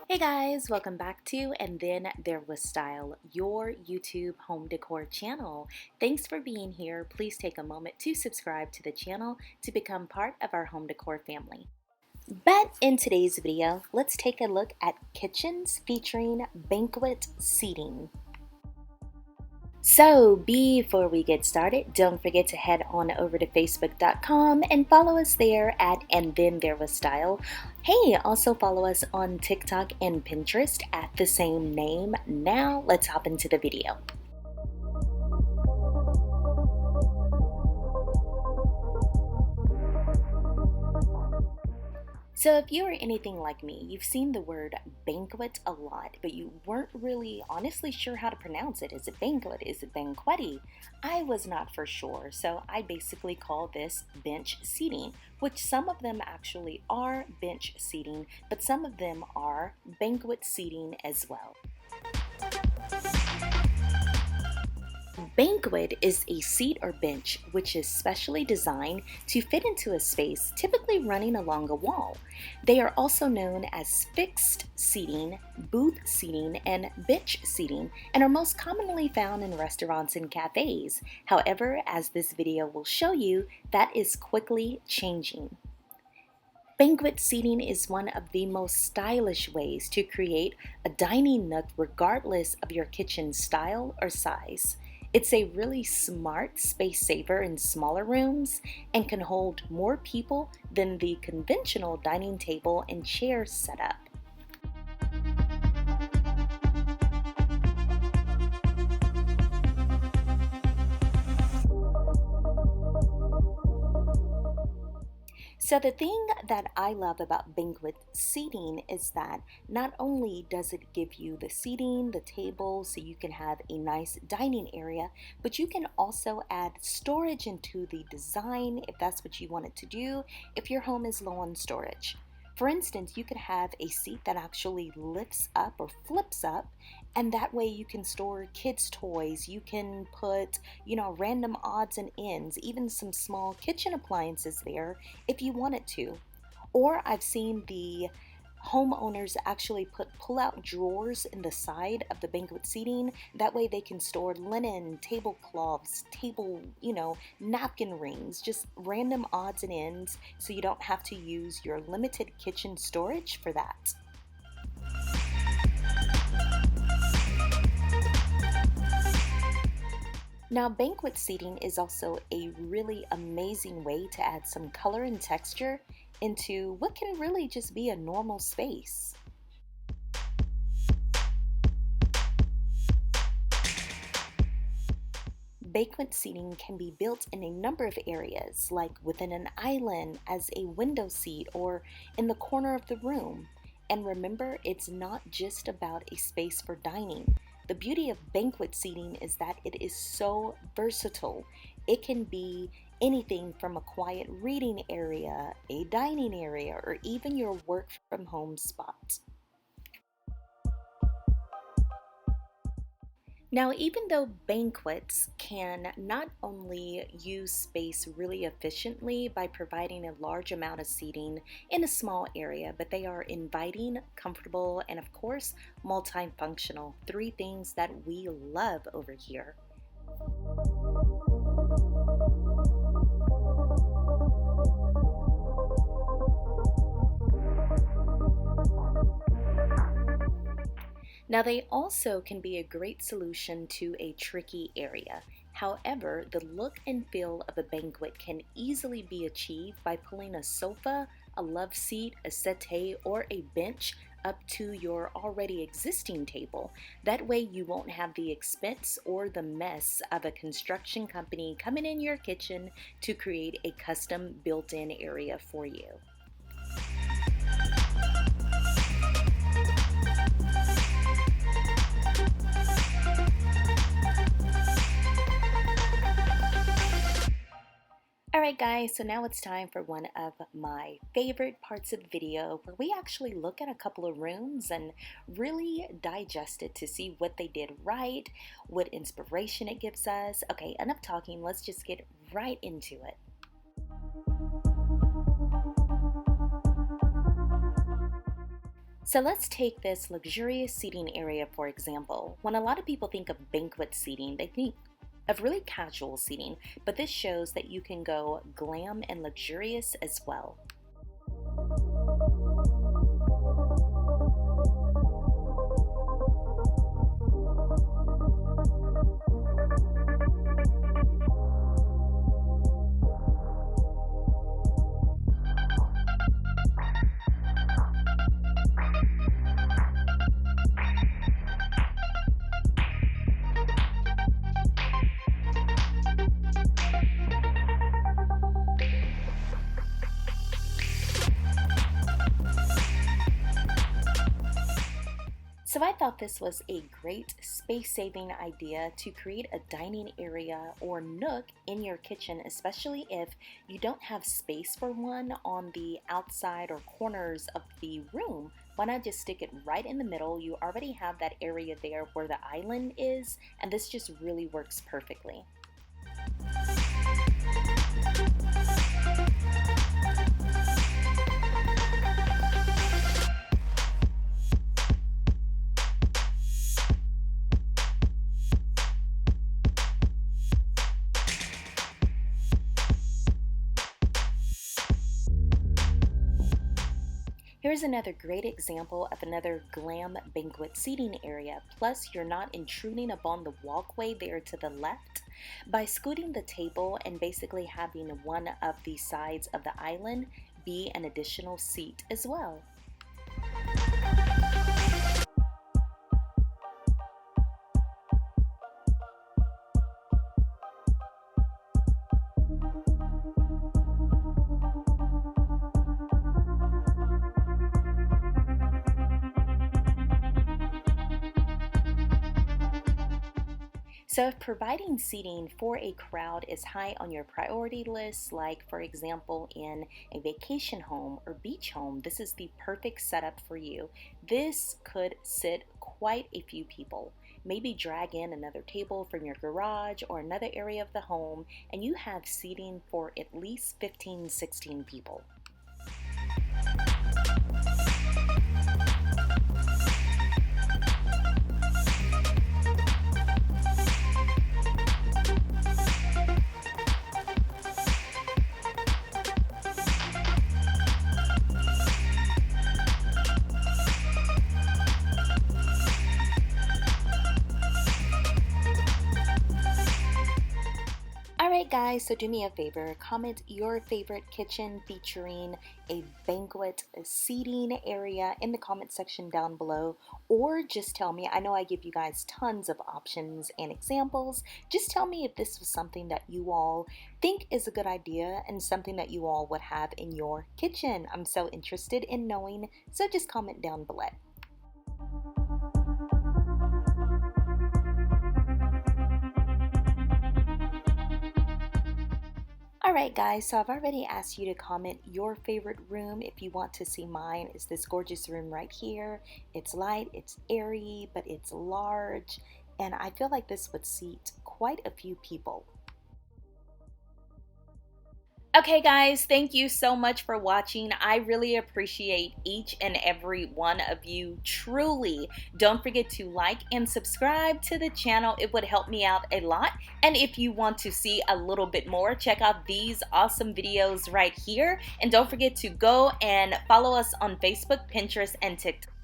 Hey guys, welcome back to And Then There Was Style, your YouTube home decor channel. Thanks for being here. Please take a moment to subscribe to the channel to become part of our home decor family. But in today's video, let's take a look at kitchens featuring banquet seating. So before we get started, don't forget to head on over to facebook.com and follow us there at AndThenThereWasStyle. Hey, also follow us on TikTok and Pinterest at the same name. Now let's hop into the video. So if you are anything like me, you've seen the word banquet a lot, but you weren't really honestly sure how to pronounce it. Is it banquet? Is it banquetti? I was not for sure, so I basically call this bench seating, which some of them actually are bench seating, but some of them are banquet seating as well. Banquet is a seat or bench which is specially designed to fit into a space, typically running along a wall. They are also known as fixed seating, booth seating, and bench seating, and are most commonly found in restaurants and cafes. However, as this video will show you, that is quickly changing. Banquet seating is one of the most stylish ways to create a dining nook regardless of your kitchen style or size. It's a really smart space saver in smaller rooms and can hold more people than the conventional dining table and chair setup. So the thing that I love about banquet seating is that not only does it give you the seating, the table, so you can have a nice dining area, but you can also add storage into the design if that's what you wanted to do, if your home is low on storage. For instance, you could have a seat that actually lifts up or flips up, and that way you can store kids' toys. You can put, random odds and ends, even some small kitchen appliances there if you wanted to. Or I've seen the homeowners actually put pull-out drawers in the side of the banquet seating. That way they can store linen, tablecloths, napkin rings, just random odds and ends, so you don't have to use your limited kitchen storage for that. Now, banquet seating is also a really amazing way to add some color and texture into what can really just be a normal space. Banquet seating can be built in a number of areas, like within an island, as a window seat, or in the corner of the room. And remember, it's not just about a space for dining. The beauty of banquet seating is that it is so versatile. It can be anything from a quiet reading area, a dining area, or even your work from home spot. Now, even though banquets can not only use space really efficiently by providing a large amount of seating in a small area, but they are inviting, comfortable, and of course, multifunctional. Three things that we love over here. Now, they also can be a great solution to a tricky area. However, the look and feel of a banquet can easily be achieved by pulling a sofa, a love seat, a settee, or a bench up to your already existing table. That way you won't have the expense or the mess of a construction company coming in your kitchen to create a custom built-in area for you. Alright guys, so now it's time for one of my favorite parts of the video where we actually look at a couple of rooms and really digest it to see what they did right, what inspiration it gives us. Okay, enough talking, let's just get right into it. So let's take this luxurious seating area for example. When a lot of people think of banquet seating, they think of really casual seating, but this shows that you can go glam and luxurious as well. So I thought this was a great space-saving idea to create a dining area or nook in your kitchen, especially if you don't have space for one on the outside or corners of the room. Why not just stick it right in the middle? You already have that area there where the island is, and this just really works perfectly. Here's another great example of another glam banquet seating area. Plus, you're not intruding upon the walkway there to the left. By scooting the table and basically having one of the sides of the island be an additional seat as well. So if providing seating for a crowd is high on your priority list, like for example in a vacation home or beach home, this is the perfect setup for you. This could sit quite a few people. Maybe drag in another table from your garage or another area of the home, and you have seating for at least 15-16 people. Alright guys, so do me a favor, comment your favorite kitchen featuring a banquet seating area in the comment section down below, or just tell me, I know I give you guys tons of options and examples, just tell me if this was something that you all think is a good idea and something that you all would have in your kitchen. I'm so interested in knowing, so just comment down below. Alright guys, so I've already asked you to comment your favorite room. If you want to see mine, it's this gorgeous room right here. It's light, it's airy, but it's large, and I feel like this would seat quite a few people. Okay guys, thank you so much for watching. I really appreciate each and every one of you, truly. Don't forget to like and subscribe to the channel. It would help me out a lot. And if you want to see a little bit more, check out these awesome videos right here. And don't forget to go and follow us on Facebook, Pinterest, and TikTok.